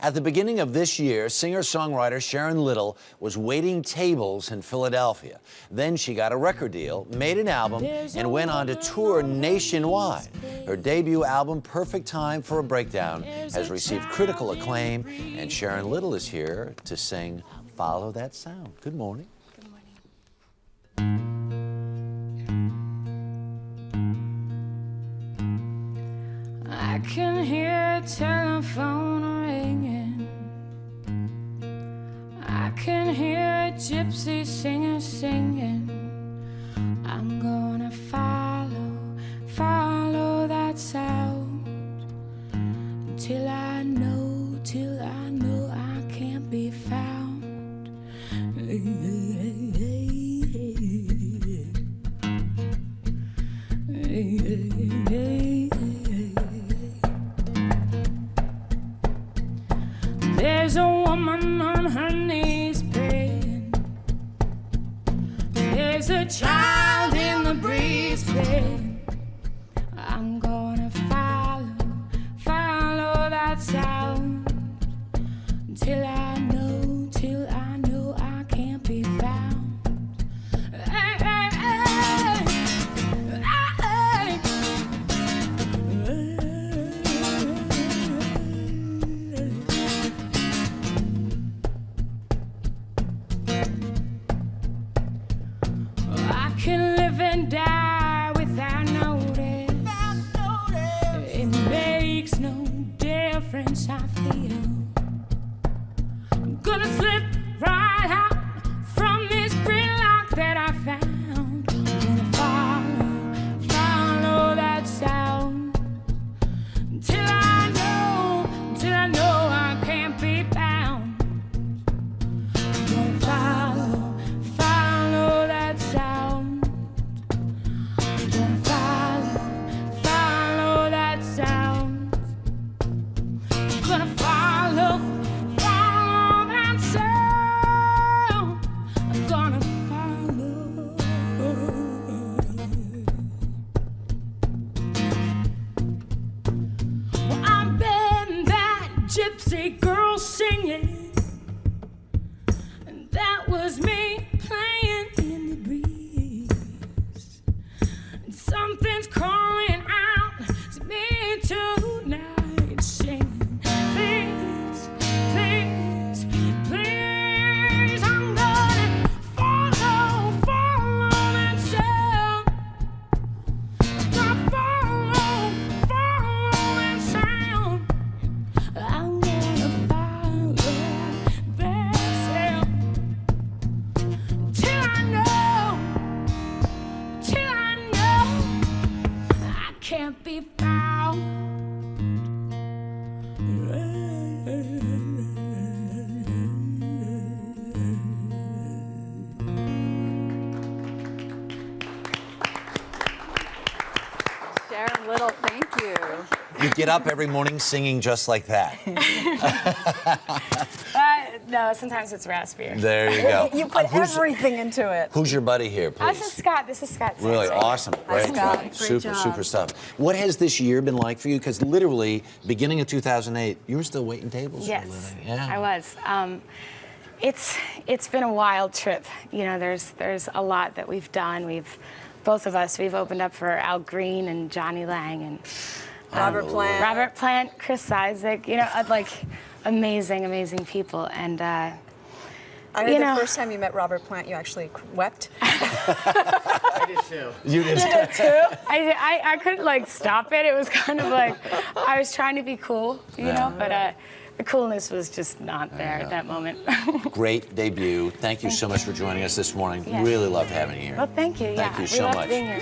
At the beginning of this year, singer-songwriter Sharon Little was waiting tables in Philadelphia. Then she got a record deal, made an album, and went on to tour nationwide. Her debut album, Perfect Time for a Breakdown, has received critical acclaim, and Sharon Little is here to sing Follow That Sound. Good morning. Good morning. I can hear a telephone ringing. I can hear a gypsy singer singing. I'm gonna follow that sound till I know I can't be found. There's a woman on her knees praying. There's a child in the breeze playing. I'm gonna follow that sound till I know I can't be found. Hey, hey, hey. I can live and die without notice. It makes no difference, I feel. I'm gonna slip right out from this gridlock that I found. I'm gonna follow that sound till I know I can't be bound. I'm gonna follow that sound. I'm gonna follow that sound. I'm gonna follow that sound. I'm gonna follow. Well, I've been that gypsy girl singing, and that was me playing in the breeze. And something's calling out to me tonight, singing, please, please, please. I'm gonna follow that sound. I'm gonna follow that sound. I'm gonna follow that sound till I know I can't be found. Sharon Little, thank you. You get up every morning singing just like that. No, sometimes it's raspier. There you go. You put everything into it. Who's your buddy here, please? This is Scott. This is Scott. Really awesome. Great Scott. job. Great Super, job. super stuff. What has this year been like for you? Because literally, beginning of 2008, you were still waiting tables Yes, for a living. Yeah. I was. It's been a wild trip. You know, there's a lot that we've done. Both of us, we've opened up for Al Green and Johnny Lang and Robert Plant, Chris Isaac. You know, like amazing people. And I heard you the know, first time you met Robert Plant, you actually wept. I did too. You did. I couldn't like stop it. It was kind of like I was trying to be cool, you know, but the coolness was just not there at that moment. Great debut. Thank you so much for joining us this morning. Yes. Really loved having you here. Well, thank you. Thank Yeah, you so we much. loved being here.